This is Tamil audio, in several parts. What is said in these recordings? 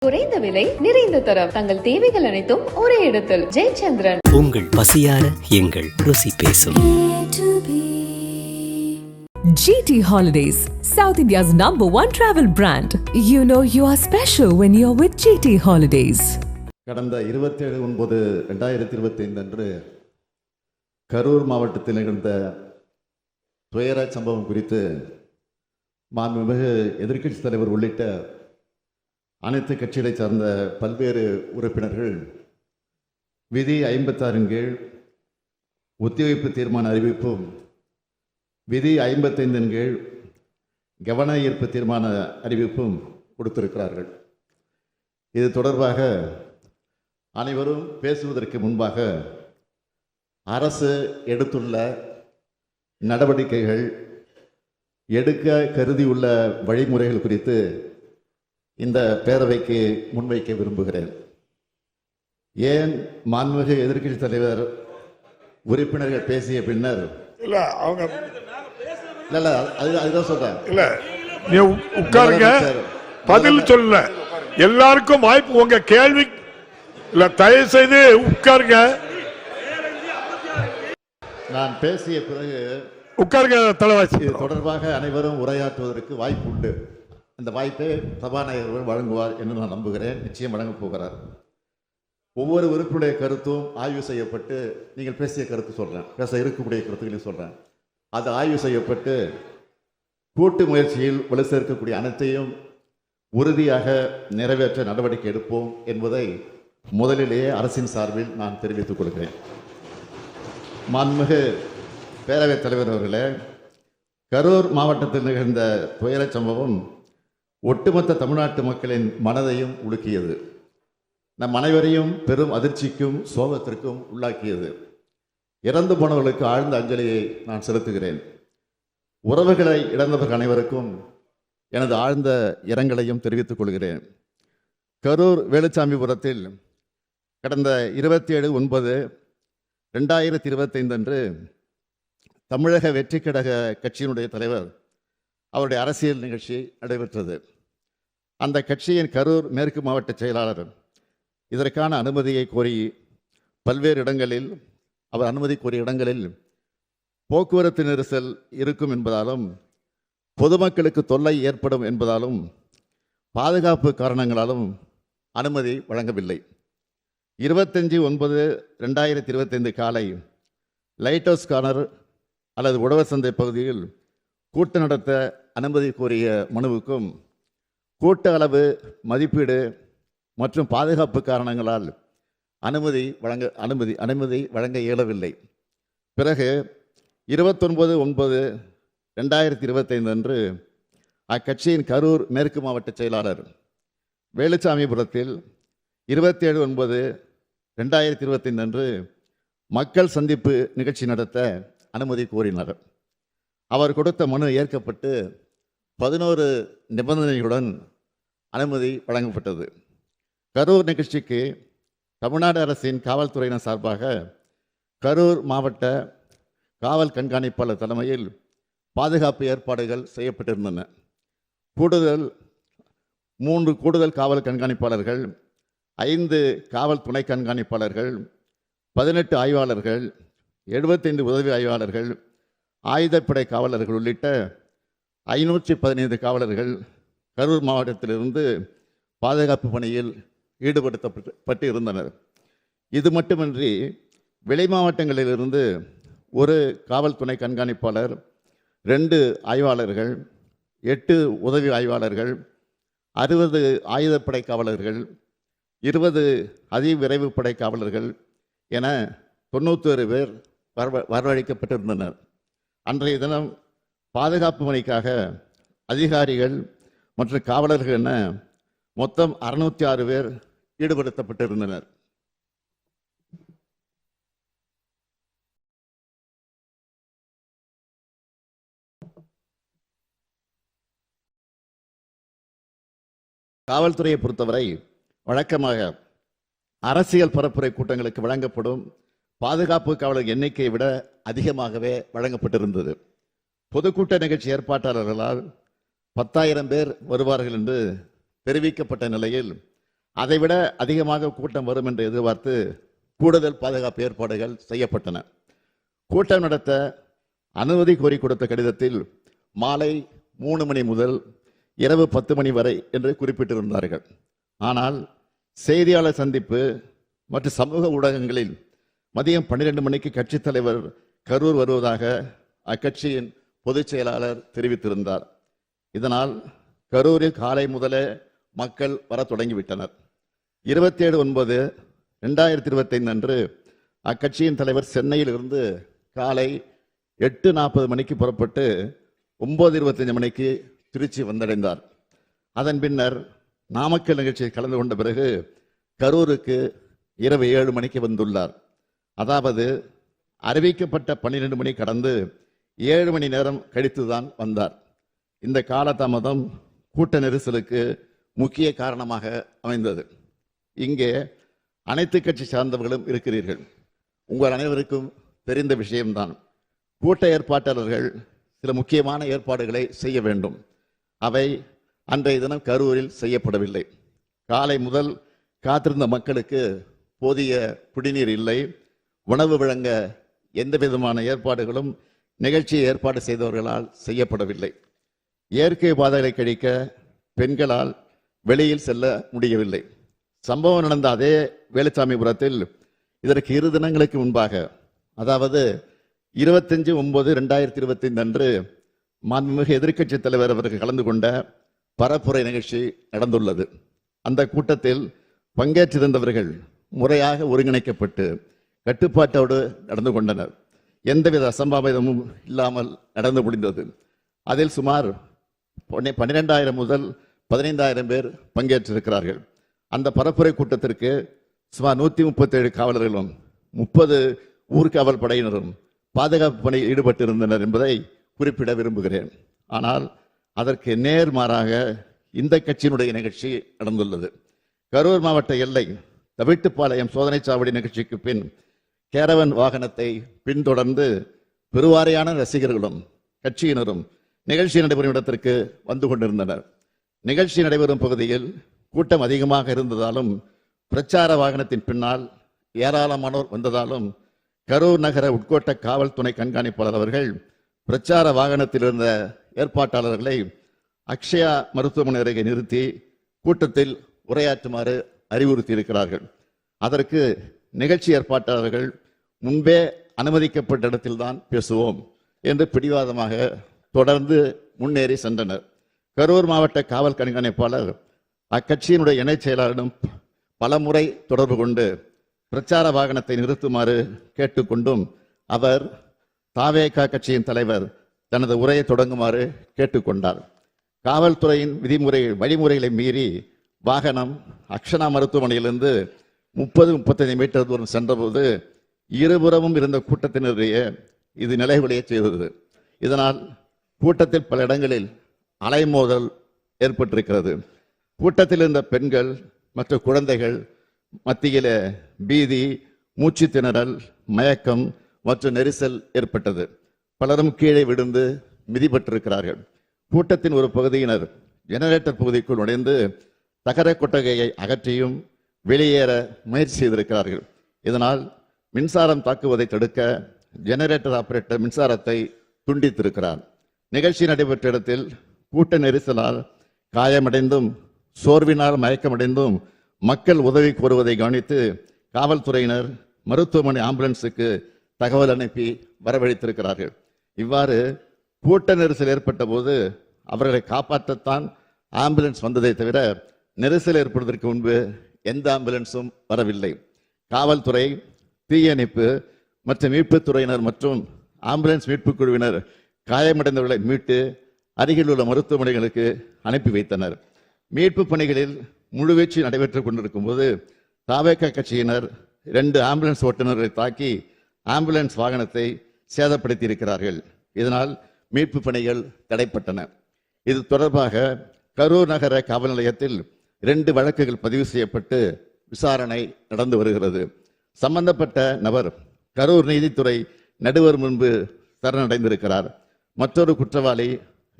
குறைந்த விலை நிறைந்த தரம் தங்கள் தேவைகள் அனைத்தும் ஒரே இடத்தில் ஜெயச்சந்திரன். உங்கள் பசியார எங்கள் ருசி பேசும். GT Holidays, South India's #1 travel brand. You know you are special when you're with GT Holidays. கடந்த 27/9/2025 அன்று கரூர் மாவட்டத்தில் நிகழ்ந்த துயர சம்பவம் குறித்து மாண்புமிகு எதிர்க்கட்சித் தலைவர் உள்ளிட்ட அனைத்து கட்சிகளை சார்ந்த பல்வேறு உறுப்பினர்கள் விதி 56 கீழ் ஒத்திவைப்பு தீர்மான அறிவிப்பும் விதி 55 கீழ் கவன ஈர்ப்பு தீர்மான அறிவிப்பும் கொடுத்திருக்கிறார்கள். இது தொடர்பாக அனைவரும் பேசுவதற்கு முன்பாக அரசு எடுத்துள்ள நடவடிக்கைகள், எடுக்க கருதியுள்ள வழிமுறைகள் குறித்து இந்த பேரவைக்கு முன்வைக்க விரும்புகிறேன். ஏன் மாண்புமிகு எதிர்க்கட்சி தலைவர் உறுப்பினர்கள் பேசிய பின்னர் அதுதான் சொல்றேன். இல்ல நீ உட்காருங்க, பதில் சொல்ல எல்லாருக்கும் வாய்ப்பு. உங்க கேள்வி இல்ல, தயவு செய்து உட்காருங்க. நான் பேசிய பிறகு உட்காருங்க தலைவாசி. இது தொடர்பாக அனைவரும் உரையாற்றுவதற்கு வாய்ப்பு உண்டு. அந்த வாய்ப்பை சபாநாயகர் வழங்குவார் என்று நான் நம்புகிறேன். நிச்சயம் வழங்கப் போகிறார். ஒவ்வொரு உறுப்பினுடைய கருத்தும் ஆய்வு செய்யப்பட்டு, நீங்கள் பேசிய கருத்து சொல்கிறேன், பேச இருக்கக்கூடிய கருத்துக்களையும் சொல்கிறேன், அது ஆய்வு செய்யப்பட்டு கூட்டு முயற்சியில் வலு சேர்க்கக்கூடிய அனைத்தையும் உறுதியாக நிறைவேற்ற நடவடிக்கை எடுப்போம் என்பதை முதலிலேயே அரசின் சார்பில் நான் தெரிவித்துக் கொள்கிறேன். மாண்புமிகு பேரவைத் தலைவர் அவர்களே, கரூர் மாவட்டத்தில் நிகழ்ந்த துயர சம்பவம் ஒட்டுமொத்த தமிழ்நாட்டு மக்களின் மனதையும் உலுக்கியது. நம் அனைவரையும் பெரும் அதிர்ச்சிக்கும் சோகத்திற்கும் உள்ளாக்கியது. இறந்து போனவர்களுக்கு ஆழ்ந்த அஞ்சலியை நான் செலுத்துகிறேன். உறவுகளை இழந்தவர்கள் அனைவருக்கும் எனது ஆழ்ந்த இரங்கலையும் தெரிவித்துக் கொள்கிறேன். கரூர் வேலுச்சாமிபுரத்தில் கடந்த 27/9/2025 அன்று தமிழக வெற்றிக் கழக கட்சியினுடைய தலைவர் அவருடைய அரசியல் நிகழ்ச்சி நடைபெற்றது. அந்த கட்சியின் கரூர் மேற்கு மாவட்ட செயலாளர் இதற்கான அனுமதியை கோரி பல்வேறு இடங்களில், அவர் அனுமதி கோரிய இடங்களில் போக்குவரத்து நெரிசல் இருக்கும் என்பதாலும் பொதுமக்களுக்கு தொல்லை ஏற்படும் என்பதாலும் பாதுகாப்பு காரணங்களாலும் அனுமதி வழங்கவில்லை. 25/9/2025 காலை லைட் ஹவுஸ் கார்னர் அல்லது உழவர் சந்தை பகுதியில் கூட்டம் நடத்த அனுமதி கோரிய மனுவுக்கும் கூட்ட அளவு, மதிப்பீடு மற்றும் பாதுகாப்பு காரணங்களால் அனுமதி வழங்க இயலவில்லை. பிறகு 29/9/2025 அன்று அக்கட்சியின் கரூர் மேற்கு மாவட்ட செயலாளர் வேலுச்சாமிபுரத்தில் 27/9/2025 அன்று மக்கள் சந்திப்பு நிகழ்ச்சி நடத்த அனுமதி கோரினார். அவர் கொடுத்த மனு ஏற்கப்பட்டு 11 நிபந்தனைகளுடன் அனுமதி வழங்கப்பட்டது. கரூர் நிகழ்ச்சிக்கு தமிழ்நாடு அரசின் காவல்துறையினர் சார்பாக கரூர் மாவட்ட காவல் கண்காணிப்பாளர் தலைமையில் பாதுகாப்பு ஏற்பாடுகள் செய்யப்பட்டிருந்தன. 3 கூடுதல் காவல் கண்காணிப்பாளர்கள், 5 காவல் துணை கண்காணிப்பாளர்கள், 18 ஆய்வாளர்கள், 75 உதவி ஆய்வாளர்கள், ஆயுதப்படை காவலர்கள் உள்ளிட்ட 515 காவலர்கள் கரூர் மாவட்டத்திலிருந்து பாதுகாப்பு பணியில் ஈடுபடுத்தப்பட்டு இருந்தனர். இது மட்டுமின்றி வெளி மாவட்டங்களிலிருந்து 1 காவல் துணை கண்காணிப்பாளர், 2 ஆய்வாளர்கள், 8 உதவி ஆய்வாளர்கள், 60 ஆயுதப்படை காவலர்கள், 20 அதிவிரைவு படை காவலர்கள் என 91 பேர் வரவழைக்கப்பட்டிருந்தனர். அன்றைய தினம் பாதுகாப்பு பணிக்காக அதிகாரிகள் மற்றும் காவலர்கள் என மொத்தம் 606 பேர் ஈடுபடுத்தப்பட்டிருந்தனர். காவல்துறையை பொறுத்தவரை வழக்கமாக அரசியல் பரப்புரை கூட்டங்களுக்கு வழங்கப்படும் பாதுகாப்பு காவலர் எண்ணிக்கையை விட அதிகமாகவே வழங்கப்பட்டிருந்தது. பொதுக்கூட்ட நிகழ்ச்சி ஏற்பாட்டாளர்களால் 10,000 பேர் வருவார்கள் என்று தெரிவிக்கப்பட்ட நிலையில் அதைவிட அதிகமாக கூட்டம் வரும் என்று எதிர்பார்த்து கூடுதல் பாதுகாப்பு ஏற்பாடுகள் செய்யப்பட்டன. கூட்டம் நடத்த அனுமதி கோரி கொடுத்த கடிதத்தில் மாலை 3 மணி முதல் இரவு 10 மணி வரை என்று குறிப்பிட்டிருந்தார்கள். ஆனால் செய்தியாளர் சந்திப்பு மற்றும் சமூக ஊடகங்களில் மதியம் 12 மணிக்கு கட்சித் தலைவர் கரூர் வருவதாக அக்கட்சியின் பொதுச் செயலாளர் தெரிவித்திருந்தார். இதனால் கரூரில் காலை முதலே மக்கள் வர தொடங்கிவிட்டனர். 27/9/2025 அன்று அக்கட்சியின் தலைவர் சென்னையில் இருந்து காலை 8:40 மணிக்கு புறப்பட்டு 9:25 மணிக்கு திருச்சி வந்தடைந்தார். அதன் பின்னர் நாமக்கல் நிகழ்ச்சியில் கலந்து கொண்ட பிறகு கரூருக்கு இரவு 7 மணிக்கு வந்துள்ளார். அதாவது அறிவிக்கப்பட்ட 12 மணி கடந்து 7 மணி நேரம் கழித்துதான் வந்தார். இந்த காலதாமதம் கூட்ட நெரிசலுக்கு முக்கிய காரணமாக அமைந்தது. இங்கே அனைத்து கட்சி சார்ந்தவர்களும் இருக்கிறீர்கள். உங்கள் அனைவருக்கும் தெரிந்த விஷயம்தான். கூட்ட ஏற்பாட்டாளர்கள் சில முக்கியமான ஏற்பாடுகளை செய்ய வேண்டும். அவை அன்றைய தினம் கரூரில் செய்யப்படவில்லை. காலை முதல் காத்திருந்த மக்களுக்கு போதிய குடிநீர் இல்லை. உணவு வழங்க எந்த விதமான ஏற்பாடுகளும் நிகழ்ச்சியை ஏற்பாடு செய்தவர்களால் செய்யப்படவில்லை. இயற்கை பாதைகளை கழிக்க பெண்களால் வெளியில் செல்ல முடியவில்லை. சம்பவம் நடந்த அதே வேலுச்சாமிபுரத்தில் இதற்கு 2 தினங்களுக்கு முன்பாக, அதாவது 25/9/2025 அன்று மாண்புமிகு எதிர்க்கட்சி தலைவர் அவர்கள் கலந்து கொண்ட பரப்புரை நிகழ்ச்சி நடந்துள்ளது. அந்த கூட்டத்தில் பங்கேற்றிருந்தவர்கள் முறையாக ஒருங்கிணைக்கப்பட்டு கட்டுப்பாட்டோடு நடந்து கொண்டனர். எந்தவித அசம்பாவிதமும் இல்லாமல் நடந்து முடிந்தது. அதில் சுமார் 12,000 முதல் 15,000 பேர் பங்கேற்றிருக்கிறார்கள். அந்த பரப்புரை கூட்டத்திற்கு சுமார் 137 காவலர்களும் 30 ஊர்காவல் படையினரும் பாதுகாப்பு பணியில் ஈடுபட்டிருந்தனர் என்பதை குறிப்பிட விரும்புகிறேன். ஆனால் அதற்கு நேர்மாறாக இந்த கட்சியினுடைய நிகழ்ச்சி நடந்துள்ளது. கரூர் மாவட்ட எல்லை தவிட்டுப்பாளையம் சோதனை சாவடி நிகழ்ச்சிக்கு பின் கேரவன் வாகனத்தை பின்தொடர்ந்து பெருவாரியான ரசிகர்களும் கட்சியினரும் நிகழ்ச்சி நடைபெறும் இடத்திற்கு வந்து கொண்டிருந்தனர். நிகழ்ச்சி நடைபெறும் பகுதியில் கூட்டம் அதிகமாக இருந்ததாலும் பிரச்சார வாகனத்தின் பின்னால் ஏராளமானோர் வந்ததாலும் கரூர் நகர உட்கோட்ட காவல் துணை கண்காணிப்பாளர் அவர்கள் பிரச்சார வாகனத்தில் இருந்த ஏற்பாட்டாளர்களை அக்ஷயா மருத்துவமனை அருகே நிறுத்தி கூட்டத்தில் உரையாற்றுமாறு அறிவுறுத்தி இருக்கிறார்கள். அதற்கு நிகழ்ச்சி ஏற்பாட்டாளர்கள் முன்பே அனுமதிக்கப்பட்ட இடத்தில்தான் பேசுவோம் என்று பிடிவாதமாக தொடர்ந்து முன்னேறி சென்றனர். கரூர் மாவட்ட காவல் கண்காணிப்பாளர் அக்கட்சியினுடைய இணைச் செயலாளரிடம் பல முறை தொடர்பு கொண்டு பிரச்சார வாகனத்தை நிறுத்துமாறு கேட்டுக்கொண்டும் அவர் தாவேகா கட்சியின் தலைவர் தனது உரையை தொடங்குமாறு கேட்டுக்கொண்டார். காவல்துறையின் வழிமுறைகளை மீறி வாகனம் அக்ஷனா மருத்துவமனையிலிருந்து 30-35 மீட்டர் தூரம் சென்றபோது இருபுறமும் இருந்த கூட்டத்தினரையே இது நிலைகுலைய செய்தது. இதனால் கூட்டத்தில் பல இடங்களில் அலைமோதல் ஏற்பட்டிருக்கிறது. கூட்டத்தில் இருந்த பெண்கள் மற்றும் குழந்தைகள் மத்தியிலே பீதி, மூச்சு திணறல், மயக்கம் மற்றும் நெரிசல் ஏற்பட்டது. பலரும் கீழே விழுந்து மிதிபட்டிருக்கிறார்கள். கூட்டத்தின் ஒரு பகுதியினர் ஜெனரேட்டர் பகுதிக்குள் நுழைந்து தகர கொட்டகையை அகற்றியும் வெளியேற முயற்சி செய்திருக்கிறார்கள். இதனால் மின்சாரம் தாக்குவதை தடுக்க ஜெனரேட்டர் ஆபரேட்டர் மின்சாரத்தை துண்டித்திருக்கிறார். நிகழ்ச்சி நடைபெற்ற இடத்தில் கூட்ட நெரிசலால் காயமடைந்தும் சோர்வினால் மயக்கமடைந்தும் மக்கள் உதவி கோருவதை கவனித்து காவல்துறையினர் மருத்துவமனை ஆம்புலன்ஸுக்கு தகவல் அனுப்பி வரவழைத்திருக்கிறார்கள். இவ்வாறு கூட்ட நெரிசல் ஏற்பட்ட போது அவர்களை காப்பாற்றத்தான் ஆம்புலன்ஸ் வந்ததை தவிர நெரிசல் ஏற்படுவதற்கு முன்பு எந்த ஆம்புலன்ஸும் வரவில்லை. காவல்துறை, தீயணைப்பு மற்றும் மீட்புத் துறையினர் மற்றும் ஆம்புலன்ஸ் மீட்புக் குழுவினர் காயமடைந்தவர்களை மீட்டு அருகில் உள்ள மருத்துவமனைகளுக்கு அனுப்பி வைத்தனர். மீட்பு பணிகளில் முழுவீச்சு நடைபெற்றுக் கொண்டிருக்கும் போது தாவேகா கட்சியினர் 2 ஆம்புலன்ஸ் ஓட்டுநர்களை தாக்கி ஆம்புலன்ஸ் வாகனத்தை சேதப்படுத்தி இருக்கிறார்கள். இதனால் மீட்பு பணிகள் தடைப்பட்டன. இது தொடர்பாக கரூர் நகர காவல் நிலையத்தில் 2 வழக்குகள் பதிவு செய்யப்பட்டு விசாரணை நடந்து வருகிறது. சம்பந்தப்பட்ட நபர் கரூர் நீதித்துறை நடுவர் முன்பு சரணடைந்திருக்கிறார். மற்றொரு குற்றவாளி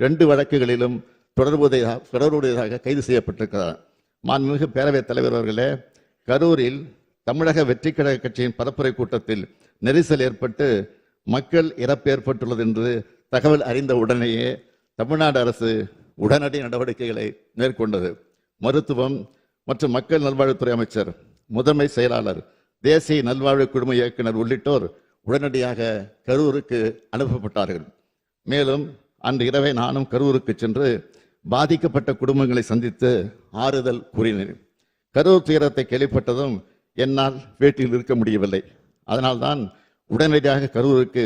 2 வழக்குகளிலும் தொடர்புடையதாக கைது செய்யப்பட்டிருக்கிறார். மாண்புமிகு பேரவைத் தலைவர் அவர்களே, கரூரில் தமிழக வெற்றி கழக கட்சியின் பரப்புரை கூட்டத்தில் நெரிசல் ஏற்பட்டு மக்கள் இறப்பு ஏற்பட்டுள்ளது என்று தகவல் அறிந்த உடனேயே தமிழ்நாடு அரசு உடனடி நடவடிக்கைகளை மேற்கொண்டது. மருத்துவம் மற்றும் மக்கள் நல்வாழ்வுத்துறை அமைச்சர், முதன்மை செயலாளர், தேசிய நல்வாழ்வு குழும இயக்குனர் உள்ளிட்டோர் உடனடியாக கரூருக்கு அனுப்பப்பட்டார்கள். மேலும் அன்று இரவே நானும் கரூருக்கு சென்று பாதிக்கப்பட்ட குடும்பங்களை சந்தித்து ஆறுதல் கூறினேன். கரூர் துயரத்தை கேள்விப்பட்டதும் என்னால் வீட்டில் இருக்க முடியவில்லை. அதனால்தான் உடனடியாக கரூருக்கு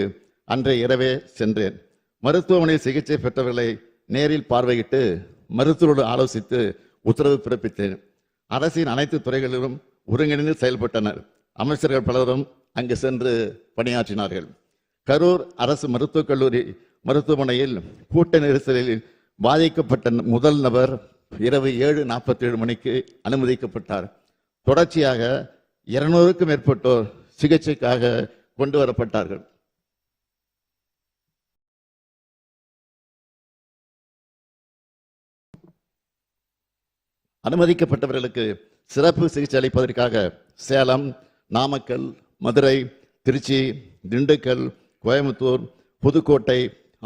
அன்றைய இரவே சென்றேன். மருத்துவமனையில் சிகிச்சை பெற்றவர்களை நேரில் பார்வையிட்டு மருத்துவரோடு ஆலோசித்து உத்தரவு பிறப்பித்தேன். அரசின் அனைத்து துறைகளிலும் ஒருங்கிணைந்து செயல்பட்டனர். அமைச்சர்கள் பலரும் அங்கு சென்று பணியாற்றினார்கள். கரூர் அரசு மருத்துவக் கல்லூரி மருத்துவமனையில் கூட்ட நெரிசலில் பாதிக்கப்பட்ட முதல் நபர் இரவு 7:47 மணிக்கு அனுமதிக்கப்பட்டார். தொடர்ச்சியாக 200க்கும் மேற்பட்டோர் சிகிச்சைக்காக கொண்டு வரப்பட்டார்கள். அனுமதிக்கப்பட்டவர்களுக்கு சிறப்பு சிகிச்சை அளிப்பதற்காக சேலம், நாமக்கல், மதுரை, திருச்சி, திண்டுக்கல், கோயம்புத்தூர், புதுக்கோட்டை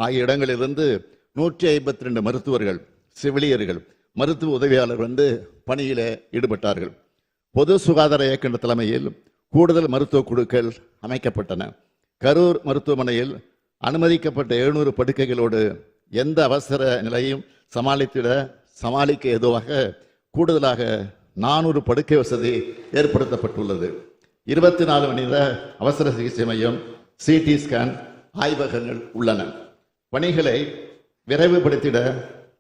ஆகிய இடங்களிலிருந்து 152 மருத்துவர்கள், செவிலியர்கள், மருத்துவ உதவியாளர் வந்து பணியில் ஈடுபட்டார்கள். பொது சுகாதார இயக்குநர் தலைமையில் கூடுதல் மருத்துவ குழுக்கள் அமைக்கப்பட்டன. கரூர் மருத்துவமனையில் அனுமதிக்கப்பட்ட 700 படுக்கைகளோடு எந்த அவசர நிலையும் சமாளிக்க ஏதுவாக கூடுதலாக 400 படுக்கை வசதி ஏற்படுத்தப்பட்டுள்ளது. 24 மணி நேர அவசர சிகிச்சை மையம், சிடி ஸ்கேன் ஆய்வகங்கள் உள்ளன. பணிகளை விரைவுபடுத்திட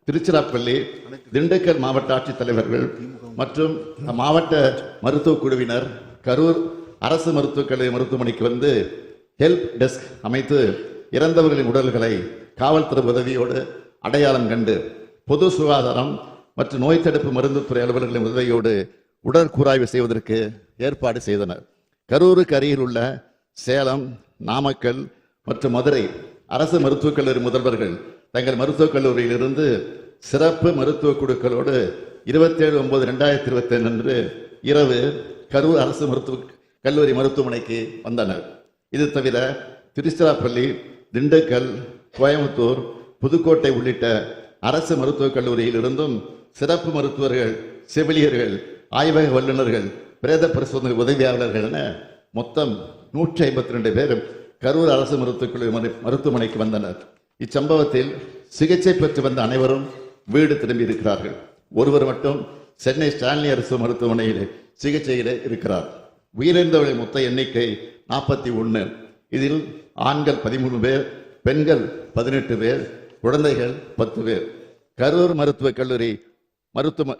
திருச்சிராப்பள்ளி, திண்டுக்கல் மாவட்ட ஆட்சித்தலைவர்கள் மற்றும் மாவட்ட மருத்துவக் குழுவினர் கரூர் அரசு மருத்துவக் கல்லூரி மருத்துவமனைக்கு வந்து ஹெல்ப் டெஸ்க் அமைத்து இறந்தவர்களின் உடல்களை காவல்துறை உதவியோடு அடையாளம் கண்டு பொது சுகாதாரம் மற்றும் நோய் தடுப்பு மருந்துத்துறை அலுவலர்களின் உதவியோடு உடற்கூராய்வு செய்வதற்கு ஏற்பாடு செய்தனர். கரூருக்கு அருகில் உள்ள சேலம், நாமக்கல் மற்றும் மதுரை அரசு மருத்துவக் கல்லூரி முதல்வர்கள் தங்கள் மருத்துவக் கல்லூரியிலிருந்து சிறப்பு மருத்துவ குழுக்களோடு 27/9/2022 அன்று இரவு கரூர் அரசு மருத்துவக் கல்லூரி மருத்துவமனைக்கு வந்தனர். இது தவிர திருச்சிராப்பள்ளி, திண்டுக்கல், கோயம்புத்தூர், புதுக்கோட்டை உள்ளிட்ட அரசு மருத்துவக் கல்லூரியில் இருந்தும் சிறப்பு மருத்துவர்கள், செவிலியர்கள், ஆய்வக வல்லுநர்கள், பிரேத பரிசோதனை உதவியாளர்கள் என மொத்தம் 152 பேர் கரூர் அரசு மருத்துவமனைக்கு வந்தனர். இச்சம்பவத்தில் சிகிச்சை பெற்று வந்த அனைவரும் வீடு திரும்பி இருக்கிறார்கள். ஒருவர் மட்டும் சென்னை ஸ்டான்லி அரசு மருத்துவமனையில் சிகிச்சையில் இருக்கிறார். உயிரிழந்தவர்களின் மொத்த எண்ணிக்கை 41. இதில் ஆண்கள் 13 பேர், பெண்கள் 18 பேர், குழந்தைகள் 10 பேர். கரூர் மருத்துவக்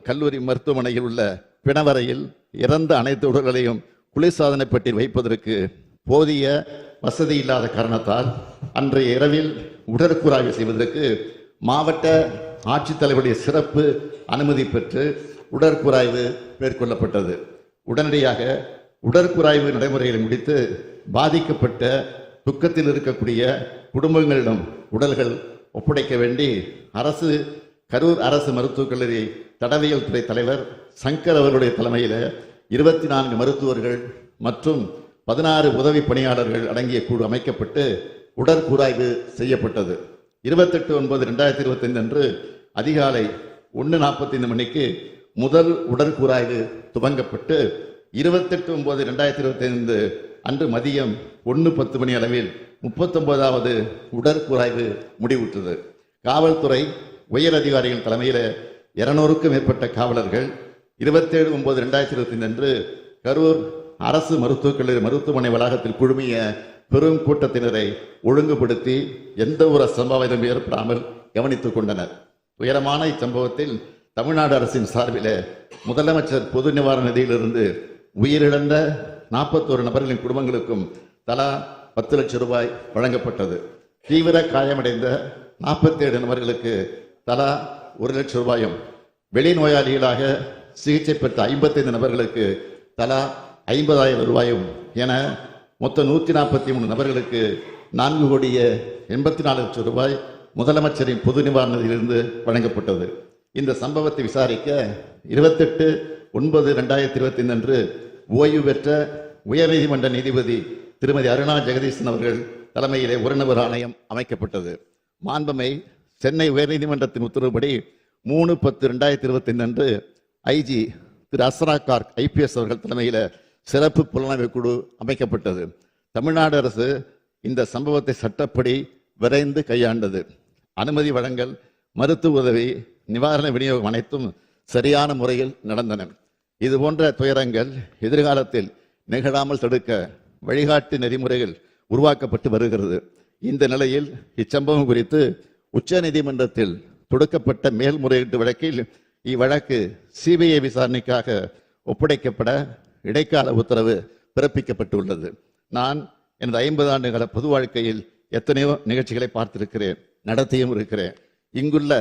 கல்லூரி மருத்துவமனையில் உள்ள பிணவரையில் இறந்த அனைத்து உடல்களையும் குளிர்சாதன பெட்டியில் வைப்பதற்கு போதிய வசதி இல்லாத காரணத்தால் அன்றைய இரவில் உடற்கூராய்வு செய்வதற்கு மாவட்ட ஆட்சித்தலைவருடைய சிறப்பு அனுமதி பெற்று உடற்கூராய்வு மேற்கொள்ளப்பட்டது. உடனடியாக உடற்கூராய்வு நடைமுறைகளை முடித்து பாதிக்கப்பட்ட துக்கத்தில் இருக்கக்கூடிய குடும்பங்களிடம் உடல்கள் ஒப்படைக்க வேண்டி கரூர் அரசு மருத்துவக் கல்லூரி தடவியல் துறை தலைவர் சங்கர் அவர்களுடைய தலைமையில் 24 மருத்துவர்கள் மற்றும் 16 உதவி பணியாளர்கள் அடங்கிய குழு அமைக்கப்பட்டு உடற்கூராய்வு செய்யப்பட்டது. 28/9/2025 அன்று அதிகாலை 1:45 மணிக்கு முதல் உடற்கூராய்வு துவங்கப்பட்டு 28/9/2025 அன்று மதியம் 1:10 மணி அளவில் 39வது உடற்கூராய்வு முடிவுற்றது. காவல்துறை உயர் அதிகாரிகள் தலைமையில் 200க்கும் மேற்பட்ட காவலர்கள் 27/9/2025 அன்று கரூர் அரசு மருத்துவக் கல்லூரி மருத்துவமனை வளாகத்தில் குழுமிய பெரும் கூட்டத்தினரை ஒழுங்குபடுத்தி எந்த ஒரு அசம்பாவிதம் ஏற்படாமல் கவனித்துக் கொண்டனர். உயரமான இச்சம்பவத்தில் தமிழ்நாடு அரசின் சார்பில் முதலமைச்சர் பொது நிவாரண நிதியிலிருந்து உயிரிழந்த 41 நபர்களின் குடும்பங்களுக்கும் தலா 10 லட்சம் ரூபாய் வழங்கப்பட்டது. தீவிர காயமடைந்த 47 நபர்களுக்கு தலா 1 லட்சம் ரூபாயும், வெளிநோயாளிகளாக சிகிச்சை பெற்ற 55 நபர்களுக்கு தலா 50,000 ரூபாயும் என மொத்தம் 143 நபர்களுக்கு 4,84,00,000 ரூபாய் முதலமைச்சரின் பொது நிவாரணத்திலிருந்து வழங்கப்பட்டது. இந்த சம்பவத்தை விசாரிக்க 28/9/2025 அன்று ஓய்வு பெற்ற உயர்நீதிமன்ற நீதிபதி திருமதி அருணா ஜெகதீசன் அவர்கள் தலைமையிலே ஒரு நபர் ஆணையம் அமைக்கப்பட்டது. மாண்புமை சென்னை உயர்நீதிமன்றத்தின் உத்தரவுப்படி 3/10/2025 அன்று ஐஜி திரு அஸ்ரா கார்க் IPS அவர்கள் தலைமையில் சிறப்பு புலனாய்வு குழு அமைக்கப்பட்டது. தமிழ்நாடு அரசு இந்த சம்பவத்தை சட்டப்படி விரைந்து கையாண்டது. அனுமதி வழங்கல், மருத்துவ உதவி, நிவாரண விநியோகம் அனைத்தும் சரியான முறையில் நடந்தன. இது போன்ற துயரங்கள் எதிர்காலத்தில் நிகழாமல் தடுக்க வழிகாட்டு நெறிமுறைகள் உருவாக்கப்பட்டு வருகிறது. இந்த நிலையில் இச்சம்பவம் குறித்து உச்ச நீதிமன்றத்தில் தொடுக்கப்பட்ட மேல்முறையீட்டு வழக்கில் இவ்வழக்கு CBI விசாரணைக்காக ஒப்படைக்கப்பட இடைக்கால உத்தரவு பிறப்பிக்கப்பட்டுள்ளது. நான் எனது 50 ஆண்டுகால பொது வாழ்க்கையில் எத்தனையோ நிகழ்ச்சிகளை பார்த்திருக்கிறேன், நடத்தியும் இருக்கிறேன். இங்குள்ள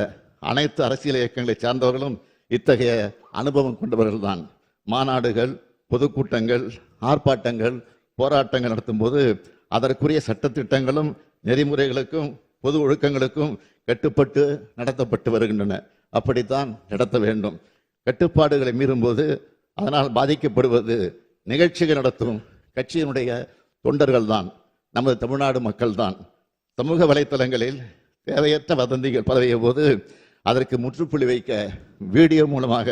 அனைத்து அரசியல் இயக்கங்களை சார்ந்தவர்களும் இத்தகைய அனுபவம் கொண்டவர்கள்தான். மாநாடுகள், பொதுக்கூட்டங்கள், ஆர்ப்பாட்டங்கள், போராட்டங்கள் நடத்தும் போது அதற்குரிய சட்டத்திட்டங்களும் நெறிமுறைகளுக்கும் பொது ஒழுக்கங்களுக்கும் கட்டுப்பட்டு நடத்தப்பட்டு வருகின்றன. அப்படித்தான் நடத்த வேண்டும். கட்டுப்பாடுகளை மீறும்போது அதனால் பாதிக்கப்படுவது நிகழ்ச்சிகள் நடத்தும் கட்சியினுடைய தொண்டர்கள் தான், நமது தமிழ்நாடு மக்கள் தான். சமூக வலைத்தளங்களில் தேவையற்ற வதந்திகள் பரவிய போது அதற்கு முற்றுப்புள்ளி வைக்க வீடியோ மூலமாக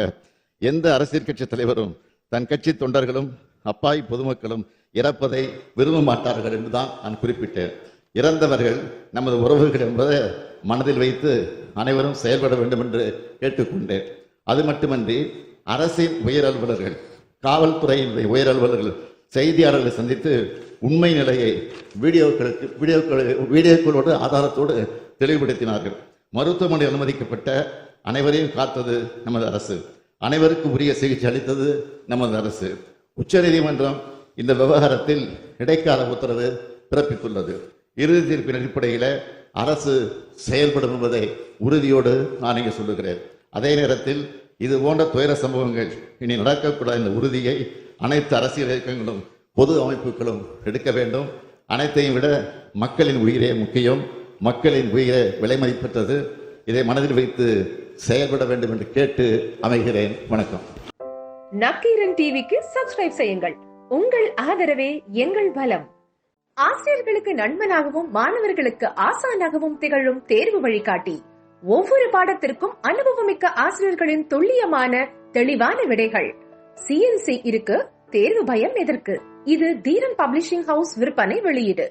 எந்த அரசியல் கட்சி தலைவரும் தன் கட்சி தொண்டர்களும் அப்பாவி பொதுமக்களும் இறப்பதை விரும்ப மாட்டார்கள் என்றுதான் நான் குறிப்பிட்டேன். இறந்தவர்கள் நமது உறவுகள் என்பதை மனதில் வைத்து அனைவரும் செயல்பட வேண்டும் என்று கேட்டுக்கொண்டேன். அது மட்டுமன்றி அரசின் உயர் அலுவலர்கள், காவல்துறையின் உயர் அலுவலர்கள் செய்தியாளர்களை சந்தித்து உண்மை நிலையை வீடியோக்களோடு ஆதாரத்தோடு தெளிவுபடுத்தினார்கள். மருத்துவமனை அனுமதிக்கப்பட்ட அனைவரையும் காத்தது நமது அரசு. அனைவருக்கும் உரிய சிகிச்சை அளித்தது நமது அரசு. உச்ச நீதிமன்றம் இந்த விவகாரத்தில் இடைக்கால உத்தரவு பிறப்பித்துள்ளது. இறுதி தீர்ப்பின் அடிப்படையில் அரசு செயல்படும் என்பதை உறுதியோடு நான் இங்கே சொல்லுகிறேன். அதே நேரத்தில் இது போன்ற துயர சம்பவங்கள் இனி நடக்கக்கூடாத இந்த உறுதியை அனைத்து அரசியல் இயக்கங்களும் பொது அமைப்புகளும் எடுக்க வேண்டும். அனைத்தையும் விட மக்களின் உயிரே முக்கியம். மக்களின் உயிரை விலை மதிப்பற்றது. இதை மனதில் வைத்து செயல்பட வேண்டும் என்று கேட்டு அமைகிறேன். வணக்கம். நக்கீரன் டிவிக்கு சப்ஸ்கிரைப் செய்யுங்கள். உங்கள் ஆதரவே எங்கள் பலம். ஆசிரியர்களுக்கு நண்பனாகவும் மாணவர்களுக்கு ஆசானாகவும் திகழும் தேர்வு வழிகாட்டி. ஒவ்வொரு பாடத்திற்கும் அனுபவமிக்க ஆசிரியர்களின் துல்லியமான தெளிவான விடைகள். CNC இருக்கு, தேர்வு பயம் எதற்கு? இது தீரன் பப்ளிஷிங் ஹவுஸ் விற்பனை வெளியீடு.